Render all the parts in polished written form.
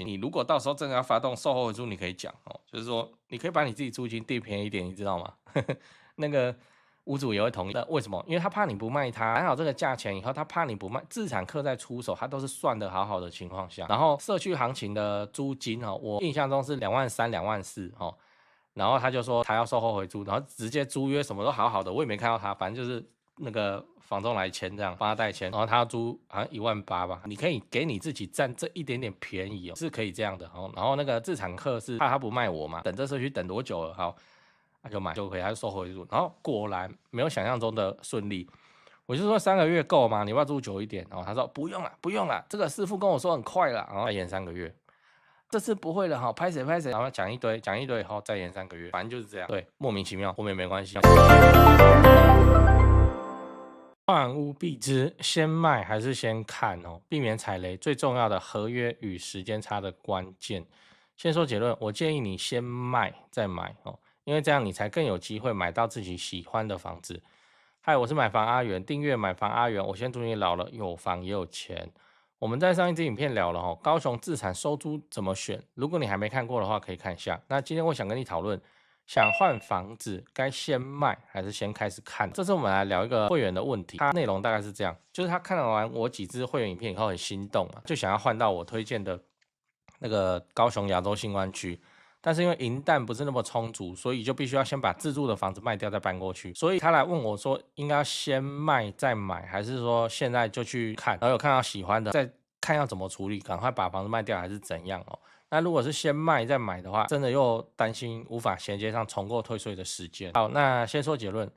你如果到时候真的要发动售后回租，你可以讲哦，就是说你可以把你自己租金定便宜一点，你知道吗？那个屋主也会同意。为什么？因为他怕你不卖他，谈好这个价钱以后，他怕你不卖，自产客在出手，他都是算的好好的情况下。然后社区行情的租金哦，我印象中是23000、24000哦。然后他就说他要售后回租，然后直接租约什么都好好的，我也没看到他，反正就是那个房东来签这样，帮他代签，然后他要租好像18000吧，你可以给你自己占这一点点便宜哦，是可以这样的哦。然后那个自产客是怕他不卖我嘛，等这社区等多久了，好，那就买就可以，他就售后回租，然后果然没有想象中的顺利。我就说3个月够吗？你要不要租久一点？然后他说不用了，不用了，这个师傅跟我说很快了，然后再延3个月。这次不会了哈，拍谁拍谁，然后讲一堆，讲一堆以后再延3个月，反正就是这样。对，莫名其妙，我们也没关系。换屋必知，先卖还是先看哦，避免踩雷。最重要的合约与时间差的关键。先说结论，我建议你先卖再买哦，因为这样你才更有机会买到自己喜欢的房子。嗨，我是买房阿元，订阅买房阿元，我先祝你老了有房也有钱。我们在上一支影片聊了哦，高雄自产收租怎么选？如果你还没看过的话，可以看一下。那今天我想跟你讨论，想换房子该先卖还是先开始看？这次我们来聊一个会员的问题，他内容大概是这样，就是他看完我几支会员影片以后很心动啊，就想要换到我推荐的那个高雄亚洲新湾区。但是因为银弹不是那么充足，所以就必须要先把自住的房子卖掉，再搬过去。所以他来问我说，应该要先卖再买，还是说现在就去看，然后有看到喜欢的，再看要怎么处理，赶快把房子卖掉，还是怎样哦？那如果是先卖再买的话，真的又担心无法衔接上重购退税的时间。好，那先说结论，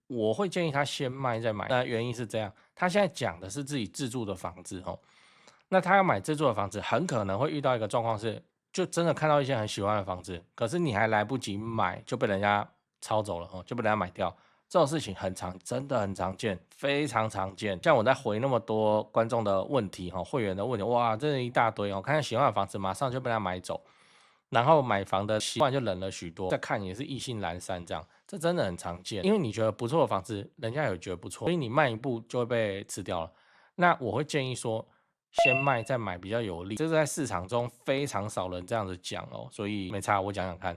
我会建议他先卖再买。那原因是这样，他现在讲的是自己自住的房子哦，那他要买自住的房子，很可能会遇到一个状况是，就真的看到一些很喜欢的房子，可是你还来不及买就被人家抄走了哦，就被人家买掉。这种事情很常，真的很常见，非常常见。像我在回那么多观众的问题哈，会员的问题，哇，真的一大堆哦。看见喜欢的房子，马上就被他买走，然后买房的习惯就冷了许多。再看也是意兴阑珊，这样，这真的很常见。因为你觉得不错的房子，人家也觉得不错，所以你慢一步就会被吃掉了。那我会建议说，先卖再买比较有利，这是在市场中非常少人这样子讲哦，所以没差，我讲讲看。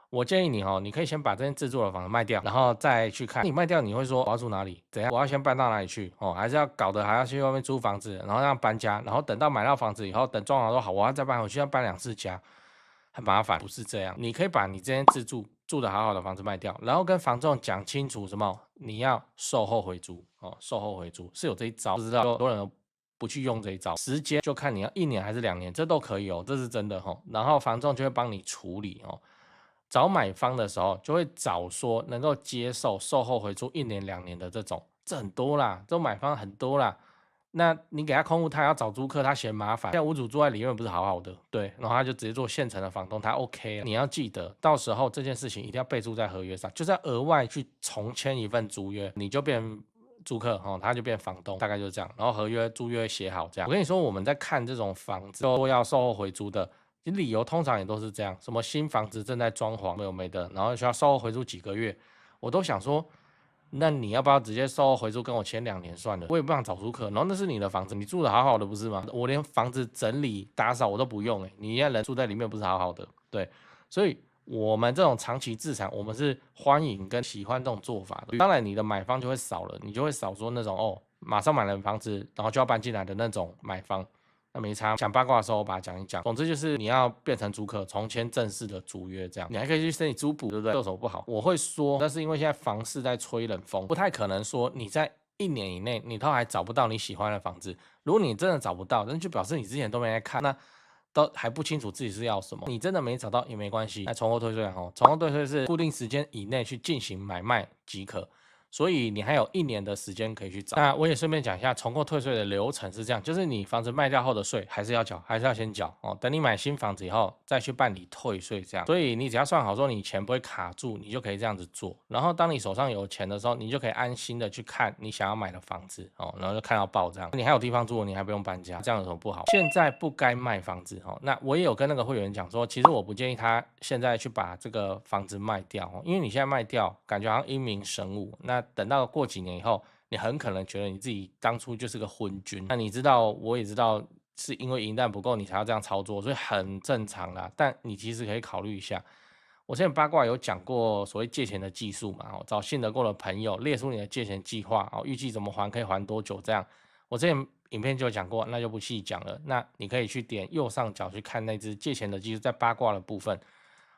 我建议你哦，你可以先把这间自住的房子卖掉，然后再去看。你卖掉，你会说我要住哪里？怎样？我要先搬到哪里去？哦，还是要搞得还要去外面租房子，然后让搬家，然后等到买到房子以后，等装潢都好，我要再搬回去，要搬2次家，很麻烦。不是这样，你可以把你这间自住住的好好的房子卖掉，然后跟房仲讲清楚什么，你要售后回租哦，售后回租是有这一招，不知道很多人都不去用这一招，时间就看你要1年还是2年，这都可以哦，这是真的哦。然后房仲就会帮你处理哦。找买方的时候，就会找说能够接受售后回租1年2年的这种，这很多啦，这种买方很多啦。那你给他空屋，他要找租客，他嫌麻烦。现在屋主住在里面不是好好的，对，然后他就直接做现成的房东，他 OK 了。你要记得，到时候这件事情一定要备注在合约上，就是要额外去重签一份租约，你就变租客哦，他就变房东，大概就是这样。然后合约租约写好这样。我跟你说，我们在看这种房子都要售后回租的。理由通常也都是这样，什么新房子正在装潢，没有没的，然后需要售后回租几个月，我都想说，那你要不要直接售后回租跟我签2年算了？我也不想找租客，然后那是你的房子，你住的好好的不是吗？我连房子整理打扫我都不用你现在人住在里面不是好好的？对，所以我们这种长期自产，我们是欢迎跟喜欢这种做法的。当然你的买方就会少了，你就会少说那种哦，马上买了房子然后就要搬进来的那种买方。那没差，讲八卦的时候我把它讲一讲。总之就是你要变成租客，重签正式的租约，这样你还可以去申请租补，对不对？有什么不好？我会说，那是因为现在房市在吹冷风，不太可能说你在1年以内你都还找不到你喜欢的房子。如果你真的找不到，那就表示你之前都没来看，那都还不清楚自己是要什么。你真的没找到也没关系，来重后退税哦。重后退税是固定时间以内去进行买卖即可。所以你还有1年的时间可以去找。那我也顺便讲一下重购退税的流程是这样，就是你房子卖掉后的税还是要缴，还是要先缴哦。等你买新房子以后再去办理退税这样。所以你只要算好说你钱不会卡住，你就可以这样子做。然后当你手上有钱的时候，你就可以安心的去看你想要买的房子哦，然后就看到爆这样。你还有地方住，你还不用搬家，这样有什么不好？现在不该卖房子哦。那我也有跟那个会员讲说，其实我不建议他现在去把这个房子卖掉哦，因为你现在卖掉，感觉好像英明神武。那等到过几年以后，你很可能觉得你自己当初就是个昏君。那你知道，我也知道，是因为银弹不够你才要这样操作，所以很正常啦。但你其实可以考虑一下，我之前八卦有讲过所谓借钱的技术嘛，找信得过的朋友列出你的借钱计划，预计怎么还，可以还多久这样。我之前影片就有讲过，那就不细讲了。那你可以去点右上角去看那支借钱的技术，在八卦的部分。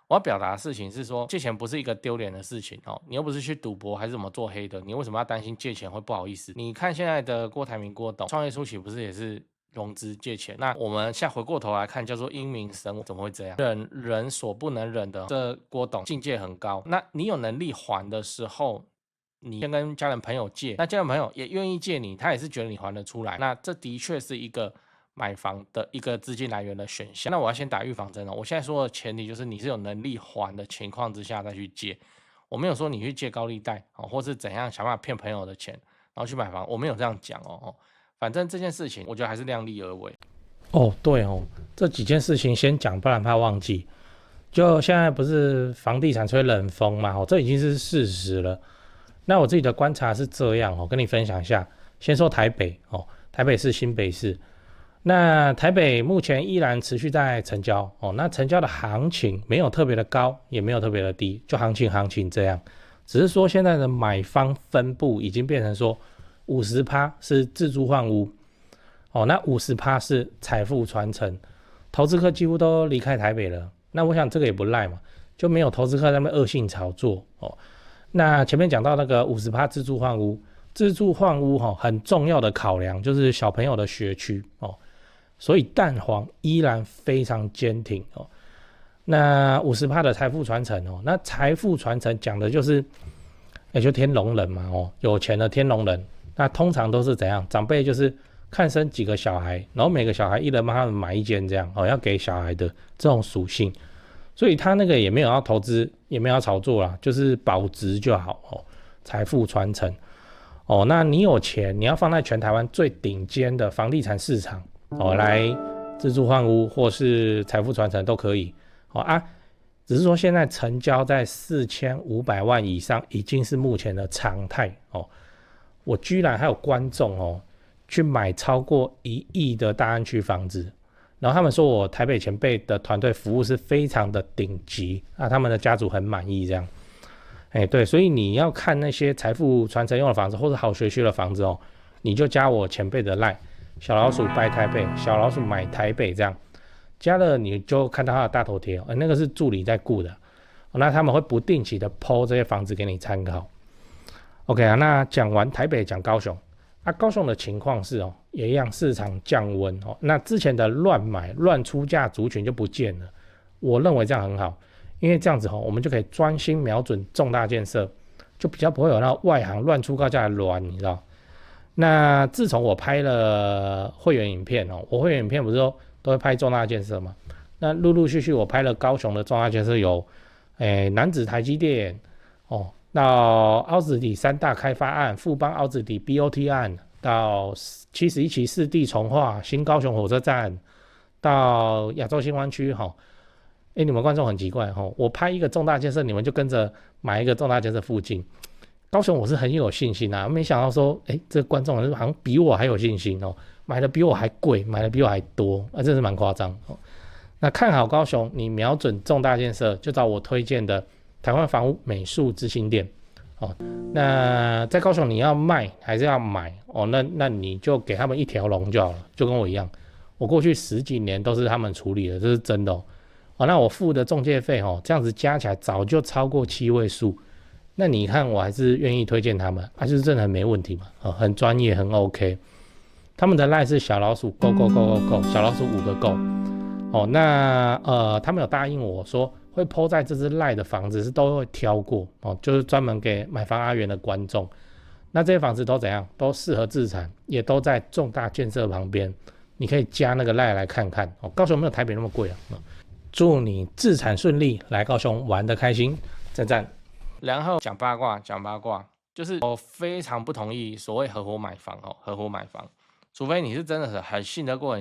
我要表达的事情是说，借钱不是一个丢脸的事情哦，你又不是去赌博还是怎么做黑的，你为什么要担心借钱会不好意思？你看现在的郭台铭、郭董创业初期不是也是融资借钱？那我们现在回过头来看，叫做英明神武，怎么会这样？忍人所不能忍的，这郭董境界很高。那你有能力还的时候，你先跟家人朋友借，那家人朋友也愿意借你，他也是觉得你还得出来，那这的确是一个买房的一个资金来源的选项。那我要先打预防针哦。我现在说的前提就是你是有能力还的情况之下再去借，我没有说你去借高利贷哦，或是怎样想办法骗朋友的钱，然后去买房，我没有这样讲哦。反正这件事情我觉得还是量力而为。哦，对哦，这几件事情先讲，不然怕忘记。就现在不是房地产吹冷风嘛，这已经是事实了。那我自己的观察是这样跟你分享一下。先说台北台北市、新北市。那台北目前依然持续在成交那成交的行情没有特别的高，也没有特别的低，就行情这样。只是说现在的买方分布已经变成说50%是自住换屋那50%是财富传承，投资客几乎都离开台北了。那我想这个也不赖嘛，就没有投资客在那边恶性炒作那前面讲到那个50%自住换屋，自住换屋很重要的考量就是小朋友的学区所以蛋黄依然非常坚挺那50%的财富传承那财富传承讲的就是就天龙人嘛有钱的天龙人。那通常都是怎样？长辈就是看生几个小孩，然后每个小孩一人帮他们买一间这样要给小孩的这种属性。所以他那个也没有要投资，也没有要炒作啦，就是保值就好财富传承那你有钱，你要放在全台湾最顶尖的房地产市场来自住换屋或是财富传承都可以只是说现在成交在4500万以上已经是目前的常态我居然还有观众去买超过1亿的大安区房子，然后他们说我台北前辈的团队服务是非常的顶级他们的家族很满意这样。对，所以你要看那些财富传承用的房子或者好学区的房子你就加我前辈的 LINE 小老鼠拜台北，小老鼠买台北这样，加了你就看到他的大头贴那个是助理在顾的那他们会不定期的 po 这些房子给你参考。OK 那讲完台北，讲高雄高雄的情况是也一样，市场降温那之前的乱买乱出价族群就不见了。我认为这样很好，因为这样子我们就可以专心瞄准重大建设，就比较不会有那外行乱出高价的乱，你知道。那自从我拍了会员影片我会员影片不是都会拍重大建设嘛，那陆陆续续我拍了高雄的重大建设有楠梓台积电到凹子底3大开发案，富邦凹子底 BOT 案，到71期4地重划，新高雄火车站，到亚洲新湾区你们观众很奇怪我拍一个重大建设，你们就跟着买一个重大建设附近。高雄我是很有信心没想到说这个观众好像比我还有信心买的比我还贵，买的比我还多真是蛮夸张那看好高雄，你瞄准重大建设，就找我推荐的台湾房屋美术之星店那在高雄你要卖还是要买那你就给他们一条龙就好了，就跟我一样，我过去10几年都是他们处理的，这是真的那我付的中介费这样子加起来早就超过7位数。那你看我还是愿意推荐他们就是真的很没问题嘛很专业，很 OK。 他们的 LINE 是小老鼠 go go go go go， 小老鼠5个 go那他们有答应我说会 po 在这支 LINE 的房子是都会挑过就是专门给买房阿元的观众。那这些房子都怎样？都适合自产，也都在重大建设旁边，你可以加那个 LINE 来看看高雄没有台北那么贵祝你自产顺利，来高雄玩得开心，赞赞。然后讲八卦，就是我非常不同意所谓合伙买房合伙买房，除非你是真的是很信得过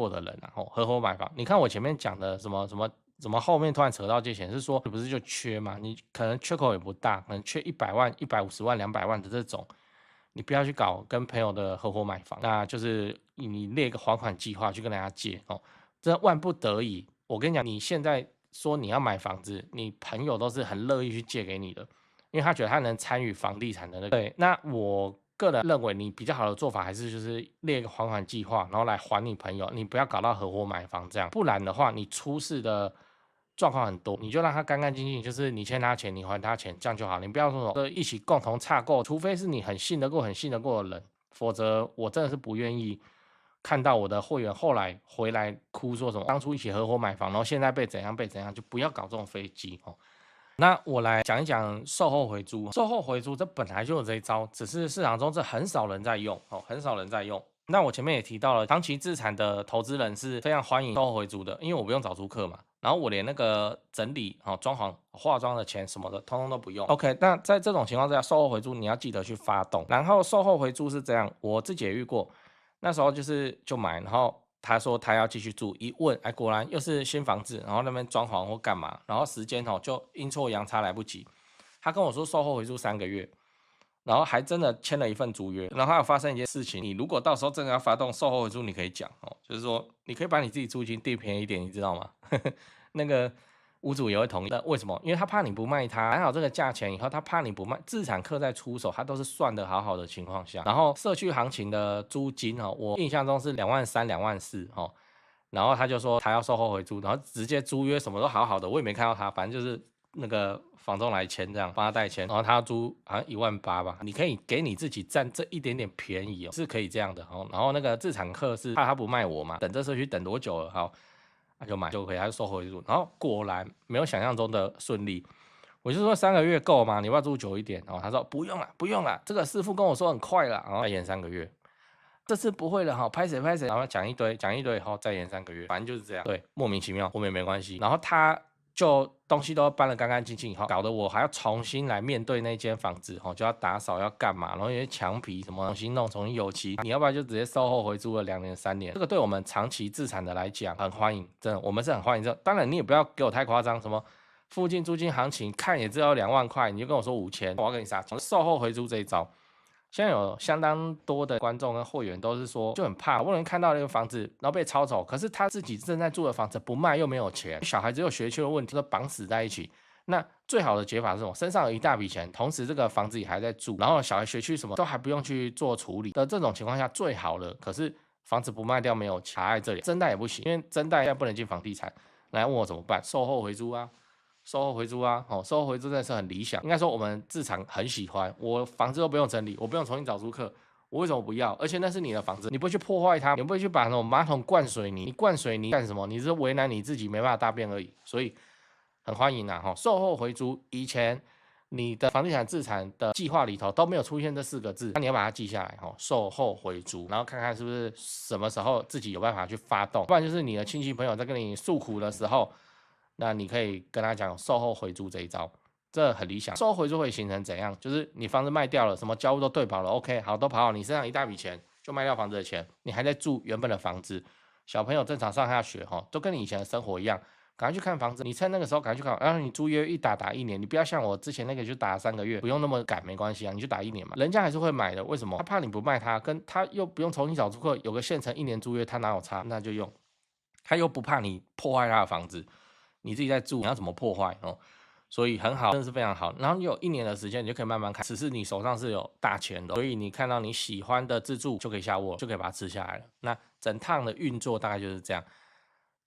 的人合伙买房。你看我前面讲的什么后面突然扯到借钱，是说你不是就缺吗？你可能缺口也不大，可能缺100万、150万、200万的这种，你不要去搞跟朋友的合伙买房，那就是你列一个还款计划去跟人家借哦。这万不得已，我跟你讲，你现在说你要买房子，你朋友都是很乐意去借给你的，因为他觉得他能参与房地产的那个。对，那我个人认为你比较好的做法还是就是列一个还款计划，然后来还你朋友，你不要搞到合伙买房这样，不然的话你出事的状况很多，你就让他干干净净，就是你欠他钱，你还他钱，这样就好。你不要说一起共同洽购，除非是你很信得过、很信得过的人，否则我真的是不愿意看到我的会员后来回来哭说什么当初一起合伙买房，然后现在被怎样被怎样，就不要搞这种飞机哦。那我来讲一讲售后回租。售后回租这本来就有这一招，只是市场中这很少人在用哦，很少人在用。那我前面也提到了，长期资产的投资人是非常欢迎售后回租的，因为我不用找租客嘛，然后我连那个整理、装潢、化妆的钱什么的，通通都不用。OK， 那在这种情况下，售后回租你要记得去发动。然后售后回租是这样，我自己也遇过，那时候就买，然后他说他要继续住，一问，哎，果然又是新房子，然后那边装潢或干嘛，然后时间就阴错阳差来不及。他跟我说售后回租3个月。然后还真的签了一份租约，然后还有发生一件事情，你如果到时候真的要发动售后回租，你可以讲哦，就是说你可以把你自己租金定便宜一点，你知道吗？那个屋主也会同意。那为什么？因为他怕你不卖他，谈好这个价钱以后，他怕你不卖，自产客在出手，他都是算得好好的情况下，然后社区行情的租金哦，我印象中是23000、24000哦，然后他就说他要售后回租，然后直接租约什么都好好的，我也没看到他，反正就是那个房东来签这样，帮他代签，然后他要租好像18000吧，你可以给你自己占这一点点便宜哦，是可以这样的哦。然后那个自产客是怕他不卖我嘛，等这社区等多久了，好，那就买就可以，他就售后回租，然后果然没有想象中的顺利。我就说3个月够吗？你要不要住久一点？然后他说不用了，不用了，这个师傅跟我说很快了，然后再延3个月。这次不会了哈，拍谁拍谁，然后讲一堆以后再延3个月，反正就是这样。对，莫名其妙，我们也没关系。然后他就东西都搬得干干净净以后，搞得我还要重新来面对那间房子，就要打扫要干嘛，然后有些墙皮什么重新弄，重新油漆。你要不然就直接售后回租了2年3年，这个对我们长期自产的来讲很欢迎，真的，我们是很欢迎这。当然你也不要给我太夸张，什么附近租金行情看也只有2万块，你就跟我说5000，我要跟你杀。售后回租这一招。现在有相当多的观众跟会员都是说，就很怕，好不容易看到那个房子，然后被抄走，可是他自己正在住的房子不卖又没有钱，小孩子有学区的问题，都绑死在一起。那最好的解法是什么？身上有一大笔钱，同时这个房子也还在住，然后小孩学区什么都还不用去做处理的这种情况下，最好了。可是房子不卖掉没有钱，卡在这里，增贷也不行，因为增贷现在不能进房地产。来问我怎么办？售后回租啊。售后回租啊，售后回租真的是很理想。应该说我们自产很喜欢，我房子都不用整理，我不用重新找租客，我为什么不要？而且那是你的房子，你不会去破坏它，你不会去把那种马桶灌水泥，你灌水泥干什么？你是为难你自己没办法大便而已。所以很欢迎啊，售后回租。以前你的房地产自产的计划里头都没有出现这4个字，那你要把它记下来，售后回租，然后看看是不是什么时候自己有办法去发动，不然就是你的亲戚朋友在跟你诉苦的时候。那你可以跟他讲售后回租这一招，这很理想。售后回租会形成怎样？就是你房子卖掉了，什么交屋都对保了 ，OK， 好，都跑好，你身上一大笔钱，就卖掉房子的钱，你还在住原本的房子，小朋友正常上下学都跟你以前的生活一样，赶快去看房子。你趁那个时候赶快去看，然后你租约一打1年，你不要像我之前那个就打3个月，不用那么赶，没关系啊，你就打1年嘛，人家还是会买的。为什么？他怕你不卖他，跟他又不用重新找租客，有个现成1年租约，他哪有差？那就用，他又不怕你破坏他的房子。你自己在住，你要怎么破坏所以很好，真的是非常好。然后你有1年的时间，你就可以慢慢看。只是你手上是有大钱的，所以你看到你喜欢的自住就可以下窝，就可以把它吃下来了。那整趟的运作大概就是这样。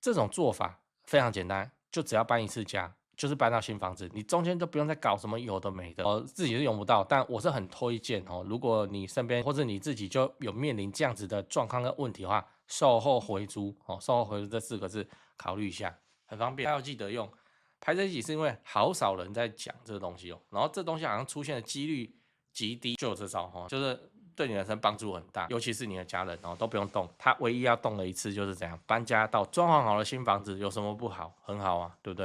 这种做法非常简单，就只要搬一次家，就是搬到新房子，你中间都不用再搞什么有的没的。自己是用不到，但我是很推荐如果你身边或者你自己就有面临这样子的状况跟问题的话，售后回租售后回租这4个字考虑一下。很方便，还要记得用。拍这一集是因为好少人在讲这个东西然后这东西好像出现的几率极低，就有这招就是对你人生帮助很大，尤其是你的家人都不用动，他唯一要动的一次就是怎样搬家到装潢好的新房子，有什么不好？很好啊，对不对？